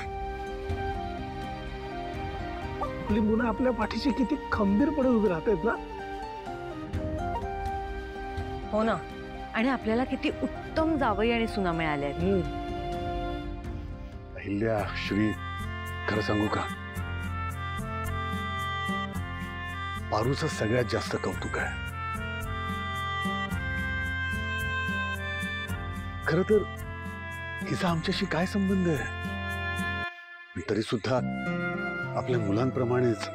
आपली मुलं आपल्या पाठीशी किती खंबीरपणे उभी राहतात ना. हो ना, आणि आपल्याला किती उत्तम जावई आणि सुना मिळाल्या. अहिल्या, श्री, खरं सांगू का, पारूचं सगळ्यात जास्त कौतुक आहे. खरं तर हिचा आमच्याशी काय संबंध आहे? तरी सुद्धा आपल्या मुलांप्रमाणेच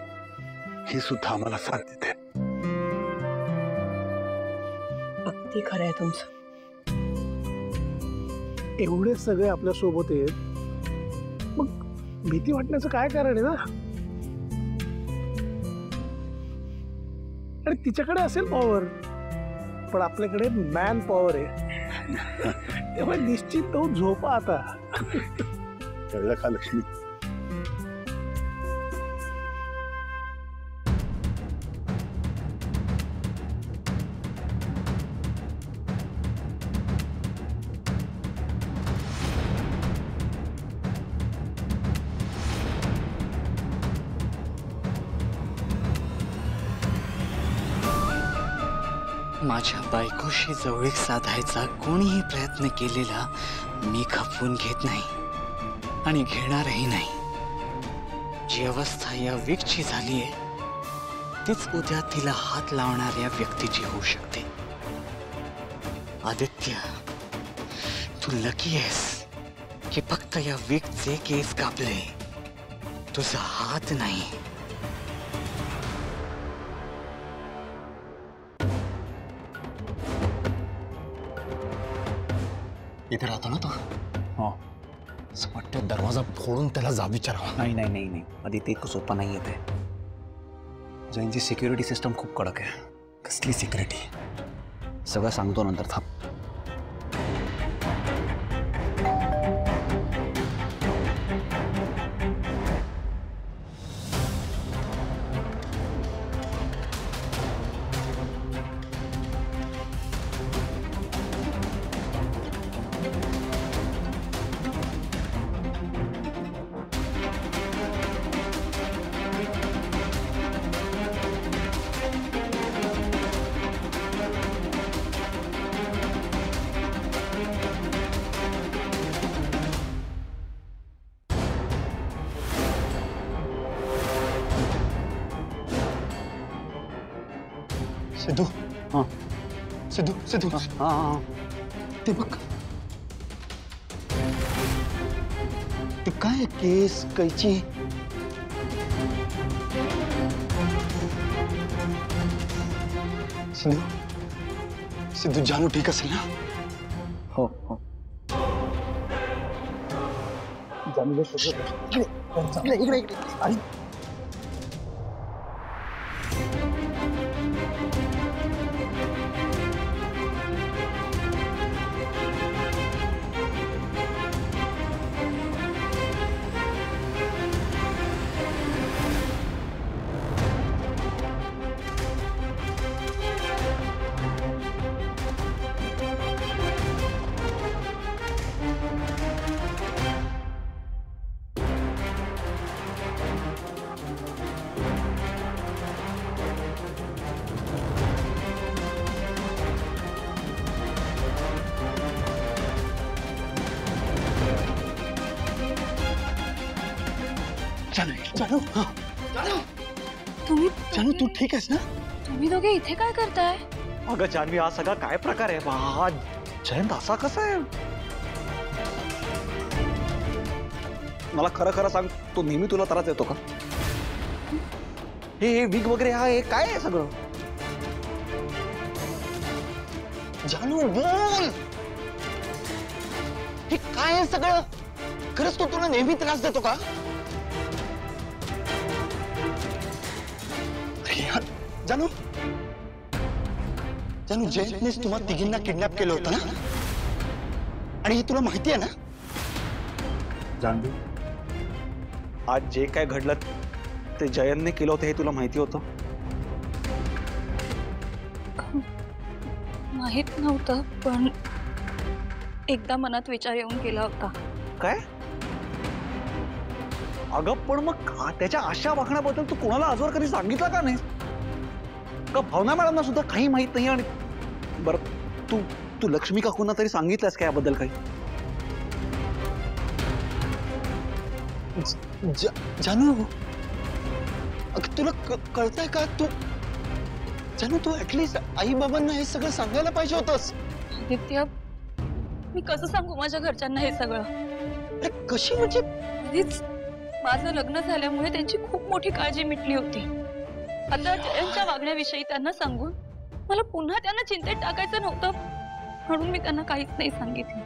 ही सुद्धा आम्हाला साथ देते. अगदी खरं आहे तुमचं. एवढे सगळे आपल्या सोबत आहेत, मग भीती वाटण्याचं काय कारण आहे ना? आणि तिच्याकडे असेल पॉवर, पण आपल्याकडे मॅन पॉवर आहे. तेव्हा निश्चित तो झोपा आता. कळलं का लक्ष्मी? माझ्या बायकोशी जवळीक साधायचा कोणीही प्रयत्न केलेला मी खपवून घेत नाही आणि घेणारही नाही. जी अवस्था या विकची झालीये तीच उद्या तिला हात लावणाऱ्या व्यक्तीची होऊ शकते. आदित्य, तू लकी आहेस की फक्त या विकचे केस कापले, तुझा हात नाही. इथे राहतो ना तो? हो. असं वाटतं दरवाजा फोडून त्याला जाब विचारावा. नाही नाही नाही नाही, आधी ते इतकं सोपं नाही येते. जैनची सिक्युरिटी सिस्टम खूप कडक आहे. कसली सिक्युरिटी? सगळं सांगतो नंतर, थांब. सिद्धू. हाँ सिद्धू सिद्धू. हाँ हाँ ते बघ. ते काय केस कैची? सिद्धू सिद्धू जानू ठीक असेल ना? हो हो. जानूला शोध. इकडे इकडे इकडे. आणि जानू. हाँ जानू. तुम्ही जानू तू ठीक आहेस ना? तुम्ही दोघे इथे काय करताय? अगं जान्हवी, हा सगळा काय प्रकार आहे? हा जयंत असा कसा आहे? मला खरं खरं सांग, तो नेहमी तुला त्रास देतो का? हे विग वगैरे हा हे काय आहे सगळं? जानू बोल. हे काय आहे सगळं? खरंच तो तुला नेहमी त्रास देतो का? जानू जानू जयंतनेच तुम्हा तिघींना किडनॅप केलं होतं ना? आणि हे तुला माहिती आहे ना? जानवी, आज जे काय घडलं ते जयंतने केलं होतं हे तुला माहिती होतं? माहित नव्हतं, पण एकदा मनात विचार येऊन गेला होता. काय? अगं पण मग त्याच्या अशा वागण्याबद्दल तू कोणाला आजवर कधी सांगितलं का नाही? का भावना मॅडमना सुद्धा काही माहित नाही? आणि बरं, तू तू लक्ष्मी काकूंना तरी सांगितलंस का याबद्दल काही? जानू तुला कळतंय का? तू जानू तू ऍटलीस्ट आई बाबांना हे सगळं सांगायला पाहिजे होतंस. आदित्य, मी कसं सांगू माझ्या घरच्यांना हे सगळं? कशी म्हणजे? माझं लग्न झाल्यामुळे त्यांची खूप मोठी काळजी मिटली होती. आता जयंतच्या वागण्याविषयी त्यांना सांगून मला पुन्हा त्यांना चिंतेत टाकायचं नव्हतं, म्हणून मी त्यांना काहीच नाही सांगितलं.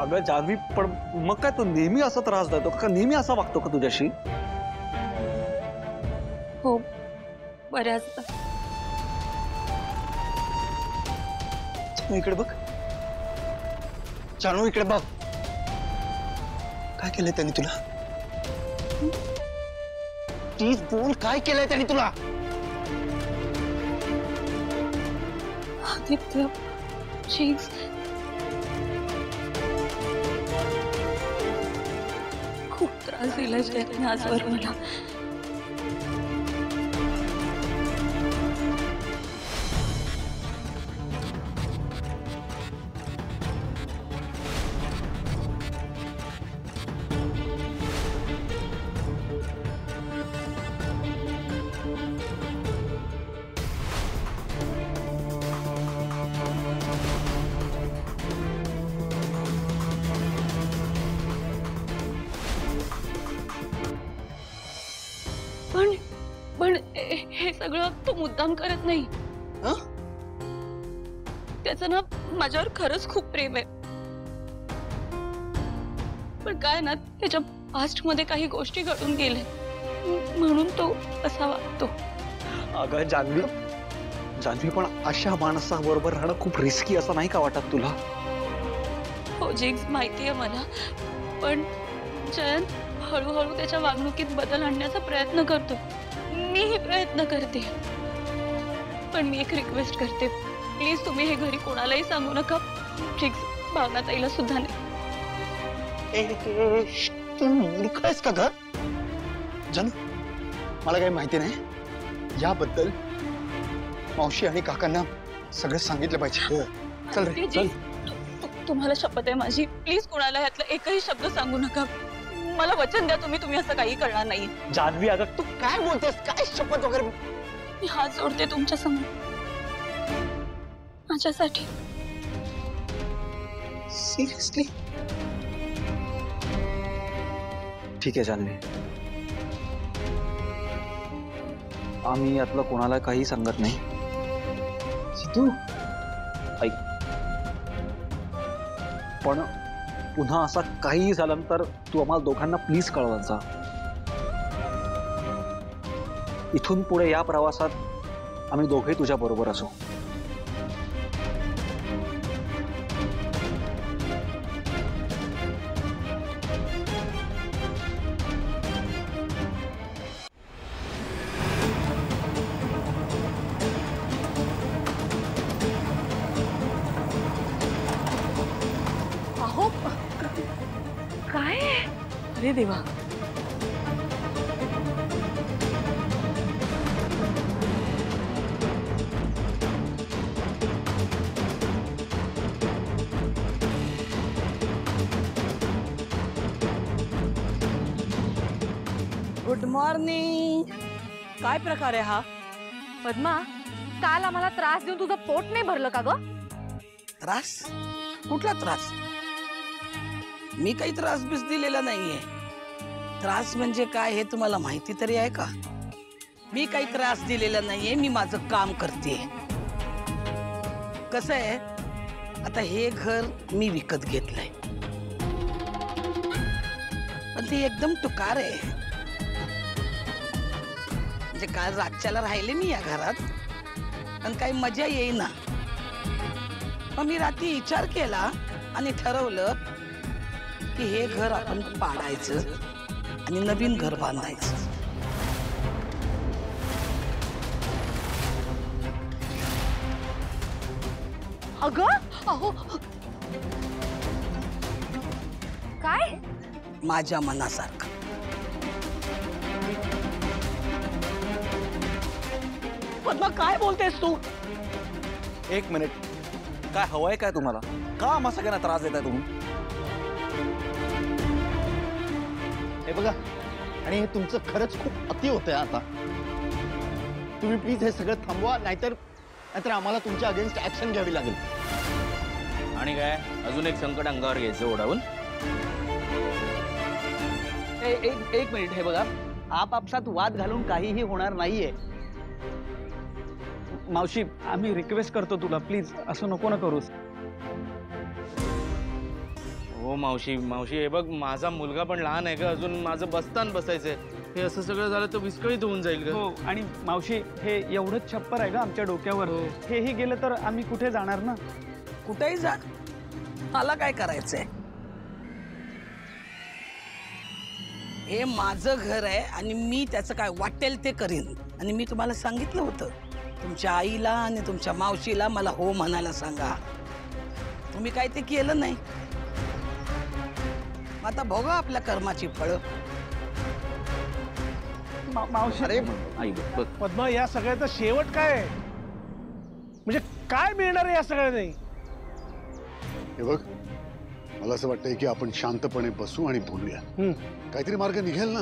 अगं जान्हवी, पण मग काय तो नेहमी असा त्रास देतो का? नेहमी असा वागतो का तुझ्याशी? हो, बऱ्याचदा. इकडे बघ जानू, इकडे बघ. काय केलंय त्यांनी तुला? प्लीज बोल, काय केलंय त्यांनी तुला? आदित्य, प्लीज. खूप त्रास दिलाय त्याने आजवर मला. पण हे सगळं तो मुद्दाम करत नाही. त्याचं ना माझ्यावर खरंच खूप प्रेम आहे. पण काय ना, त्याच्या पास्ट मध्ये काही गोष्टी घडून गेल्या, म्हणून तो असा वागतो. अगं जान्हवी, पण अशा माणसाबरोबर राहणं खूप रिस्की असं नाही का वाटत तुला? हो जिग्स, माहितीये मला. पण जयंत हळूहळू त्याच्या वागणुकीत बदल आणण्याचा प्रयत्न करतो. मीही प्रयत्न करते. पण मी एक रिक्वेस्ट करते, प्लीज तुम्ही हे घरी कोणालाही सांगू नका. जिग्स, भावना ताईला सुद्धा नाही. तू मूर्ख आहेस का ग जानू? मला काही माहिती नाही याबद्दल. मावशी आणि काकांना सगळं सांगितलं पाहिजे. चल रे, चल. तुम्हाला शपथ आहे माझी, प्लीज कोणाला यातला एकही शब्द सांगू नका. मला वचन द्या, तुम्ही असं काही करणार नाही. जान्हवी, अगं तू काय बोलतेस? काय शपथ वगैरे? मी हात जोडते तुमच्या समोर, माझ्यासाठी. सिरियसली? ठीक आहे जान्हवी, आम्ही यातलं कोणाला काही सांगत नाही. सिद्धू, ऐक, पण पुन्हा असा काही झालं तर तू आम्हाला दोघांना प्लीज कळवत जा. इथून पुढे या प्रवासात आम्ही दोघे तुझ्या बरोबर असू. काय? अरे देवा, गुड मॉर्निंग. काय प्रकार आहे हा? पद्मा, काल आम्हाला त्रास देऊन तुझं पोट नाही भरलं का ग? त्रास? कुठला त्रास? मी काही त्रास बीस दिलेला नाहीये. त्रास म्हणजे काय हे तुम्हाला माहिती तरी आहे का? मी काही त्रास दिलेला नाहीये, मी माझं काम करते. कसं आहे, आता हे घर मी विकत घेतलंय, पण ते एकदम टुकार आहे. म्हणजे काल रातच्याला राहिले मी या घरात, पण काही मजा येईना. मग मी रात्री विचार केला आणि ठरवलं की हे घर आपण पाडायचं आणि नवीन घर बांधायचं. अगं, अहो, काय? माझ्या मनासारखं. पद्मा, काय बोलतेस तू? एक मिनिट, काय हवंय काय तुम्हाला? का आम्हा सगळ्यांना त्रास देताय तुम्ही? हे बघा, आणि हे तुमचं खरंच खूप अति होतंय आता. तुम्ही प्लीज हे सगळं थांबवा, नाहीतर आम्हाला तुमच्या अगेन्स्ट ऍक्शन घ्यावी लागेल. आणि काय, अजून एक संकट अंगावर घ्यायचं ओढावून? एक मिनिट, हे बघा, आपापसात वाद घालून काहीही होणार नाहीये. मावशी, आम्ही रिक्वेस्ट करतो तुला, प्लीज असं नको ना करूस. हो मावशी, मावशी हे बघ, माझा मुलगा पण लहान आहे का, अजून माझं बसतान बसायचंय. हे असं सगळं झालं तर विस्कळीत होऊन जाईल का? हो, आणि मावशी हे एवढंच छप्पर आहे का आमच्या डोक्यावर, हेही गेलं तर आम्ही कुठे जाणार ना? कुठेही जा, मला काय करायचंय? हे माझं घर आहे आणि मी त्याचं काय वाटेल ते करीन. आणि मी तुम्हाला सांगितलं होतं, तुमच्या आईला आणि तुमच्या मावशीला मला हो म्हणायला सांगा. तुम्ही काय ते केलं नाही. आता भोगा आपल्या कर्माची फळं. मावशी, अरे पद्मा, या सगळ्याचा शेवट काय आहे? म्हणजे काय मिळणार आहे या सगळ्याने? हे बघ, मला असं वाटतंय की आपण शांतपणे बसू आणि बोलूया. काहीतरी मार्ग निघेल ना.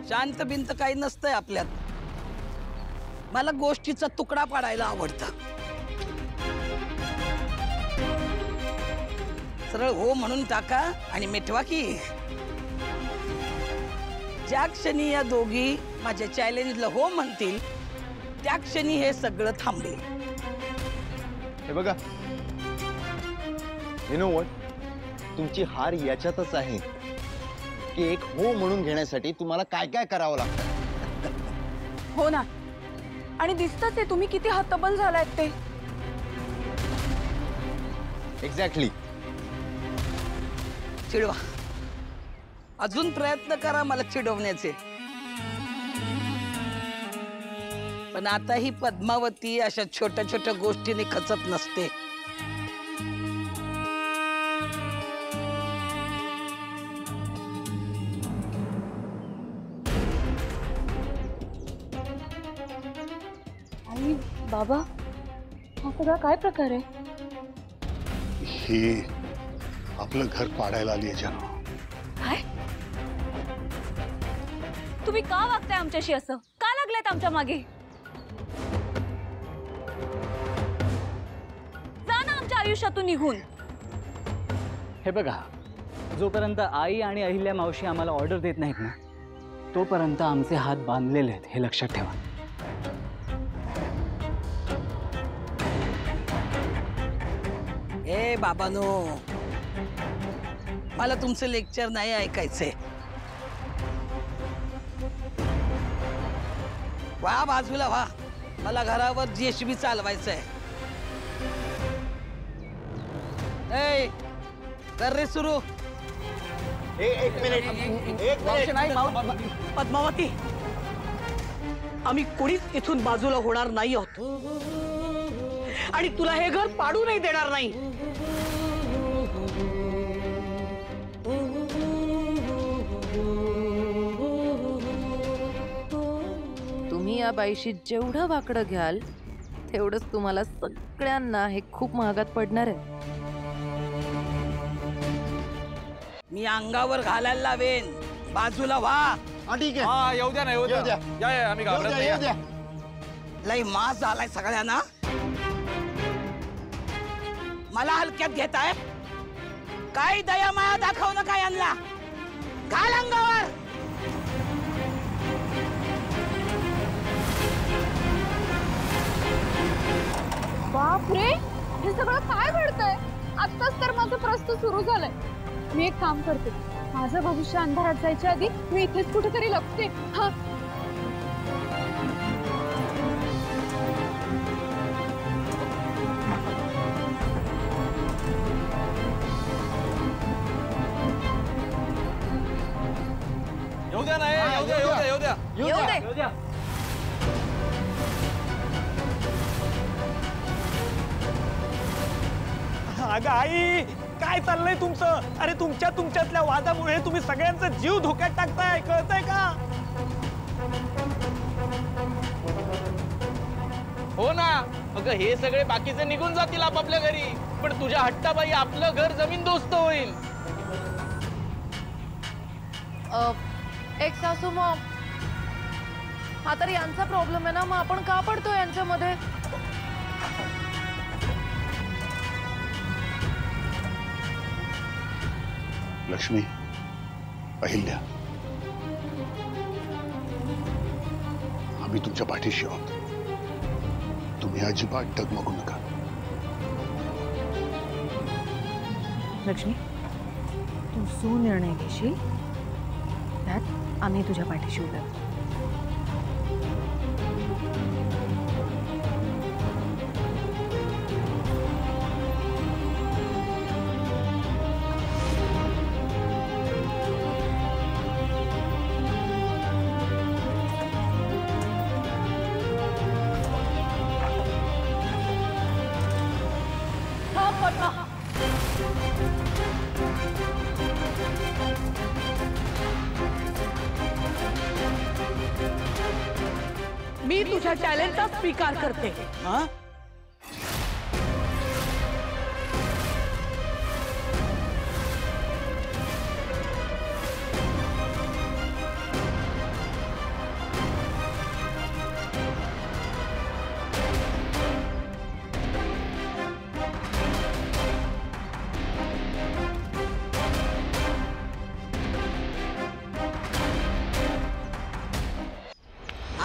शांत बिंत काही नसतंय आपल्यात. मला गोष्टीचा तुकडा पाडायला आवडतं. सरळ हो म्हणून टाका आणि मिटवा की. ज्या क्षणी या दोघी माझ्या चॅलेंजला हो म्हणतील त्या क्षणी हे सगळं थांबेल. हे बघा, यू नो व्हॉट, तुमची हार याच्यातच आहे की एक हो म्हणून घेण्यासाठी तुम्हाला काय काय करावं लागतं. हो ना, आणि दिसतच आहे तुम्ही किती हतबल झालायत ते. एक्झॅक्टली. चिडवा, अजून प्रयत्न करा मला चिडवण्याचे. पण आता ही पद्मावती अशा छोट्या छोट्या गोष्टीने खचत नसते. आई, बाबा, हा सगळा काय प्रकार आहे? ही आपलं घर पाडायला आली आहे जानू. काय? तुम्ही का वागताय आमच्याशी असं? का लागलेत आमच्या मागे? जा ना आमच्या आयुष्यातून निघून. हे बघा, जोपर्यंत आई आणि अहिल्या मावशी आम्हाला ऑर्डर देत नाहीत ना, तोपर्यंत आमचे हात बांधलेले आहेत, हे लक्षात ठेवा. ए बाबानो, मला तुमचं लेक्चर नाही ऐकायचंय. वा बाजूला वा, मला घरावर JCB चालवायचंय. ए, कर रे सुरू. एक मिनिट. पद्मावती, आम्ही कोणीच इथून बाजूला होणार नाही आहोत आणि तुला हे घर पाडू नाही देणार नाही. तुम्ही या बाईशी जेवढं वाकडं घ्याल तेवढंच तुम्हाला सगळ्यांना हे खूप महागात पडणार आहे. मी अंगावर घालायला लावेन. बाजूला व्हा. ठीक आहे. हा, येऊ द्या ना, येऊ द्या. या, आम्ही घाबरत नाही. लय मास झालाय सगळ्यांना. मला हलक्यात घेताय. काय दया माया दाखव नका यांना. घाल अंगावर. बापरे, हे सगळं काय घडतंय? आत्ताच तर माझं प्रस्त सुरू झालंय. मी एक काम करते, माझं भविष्य अंधारात जायच्या आधी मी इथेच कुठेतरी लपते. हा, येऊ द्या ना, येऊ द्या. अगं आई, काय चाललंय तुमचं? अरे तुमच्यातल्या वादामुळे तुम्ही सगळ्यांचा जीव धोक्यात टाकताय, कळतंय का? हो ना, अगं हे सगळे बाकीचे निघून जातील आपापल्या घरी, पण तुझ्या हट्टाबाई आपलं घर जमीनदोस्त होईल. एक सासू, मग हा तर यांचा प्रॉब्लेम आहे ना, मग आपण का पडतो यांच्यामध्ये? लक्ष्मी, अहिल्या, आम्ही तुमच्या पाठीशी आहोत. तुम्ही अजिबात डगमगू नका. लक्ष्मी, तू जो निर्णय घेशील त्यात आम्ही तुझ्या पाठीशी उभे आहोत. मी तुझ्या चॅलेंजचा स्वीकार करते.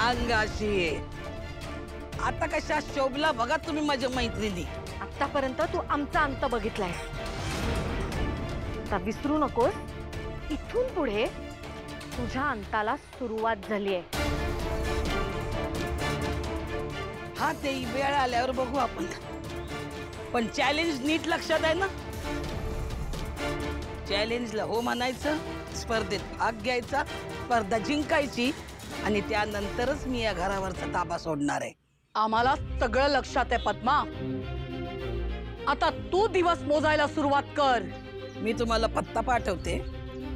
अंगाशी आता कशा शोभला बघा तुम्ही माझ्या मैत्रिणी. आतापर्यंत तू आमचा अंत बघितलाय. आता विसरू नकोस, इथून पुढे तुझ्या अंताला सुरुवात झालीये. हा ते वेळ आल्यावर बघू आपण. पण चॅलेंज नीट लक्षात आहे ना. चॅलेंजला हो म्हणायचं, स्पर्धेत भाग घ्यायचा, स्पर्धा जिंकायची आणि त्यानंतरच मी या घरावरचा ताबा सोडणार आहे. आम्हाला सगळं लक्षात आहे पद्मा. आता तू दिवस मोजायला सुरुवात कर. मी तुम्हाला पत्ता पाठवते.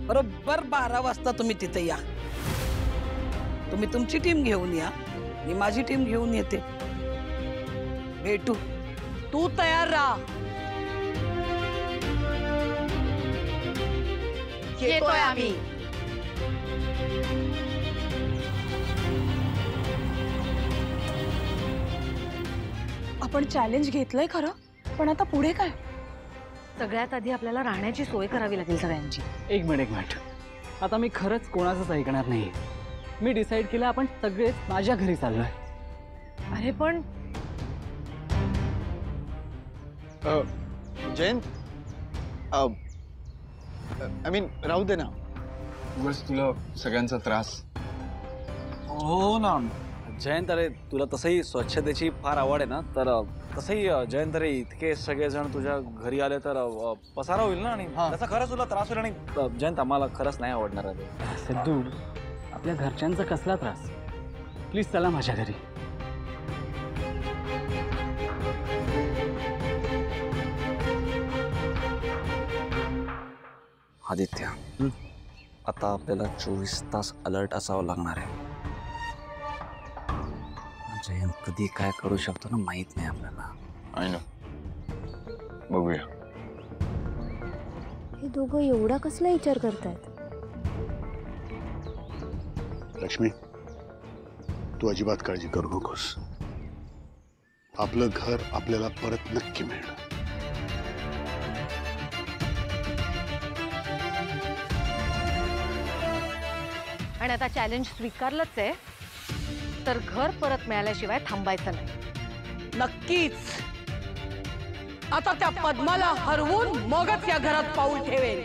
बरोबर 12 वाजता तुम्ही तिथे या. तुम्ही तुमची टीम घेऊन या, मी माझी टीम घेऊन येते. भेटू. तू तयार राहा. येतोय आम्ही. आपण चॅलेंज घेतलंय खरं, पण आता पुढे काय? सगळ्यात आधी आपल्याला राहण्याची सोय करावी लागेल सगळ्यांची. एक मिनिट. आता मी खरंच कोणाचंच ऐकणार नाही. मी डिसाईड केलं आपण सगळेच माझ्या घरी चाललोय. अरे पण जयंत, आय मीन राहू दे ना. बस तुला सगळ्यांचा त्रास. हो ना जयंत, अरे तुला तसंही स्वच्छतेची फार आवड आहे ना, तर तसंही जयंत अरे इतके सगळेजण तुझ्या घरी आले तर पसारा होईल ना, आणि त्याचा खरंच तुला त्रास होईल. आणि जयंत आम्हाला खरंच नाही आवडणार आहे. सिद्धू, आपल्या घरच्यांचा कसला त्रास? प्लीज चला माझ्या घरी. आदित्य, आता आपल्याला 24 तास अलर्ट असावं लागणार आहे. जयंत कधी काय करू शकतो ना माहित नाही आपल्याला. आहे ना, बघूया. हे दोघं एवढा कसला विचार करतायत? लक्ष्मी, तू अजिबात काळजी करू नकोस. आपलं घर आपल्याला परत नक्की मिळणार. आणि आता चॅलेंज स्वीकारलंच आहे, तर घर परत मिळाल्याशिवाय थांबायचं नाही. नक्कीच. आता त्या पद्माला हरवून मगच या घरात पाऊल ठेवेल.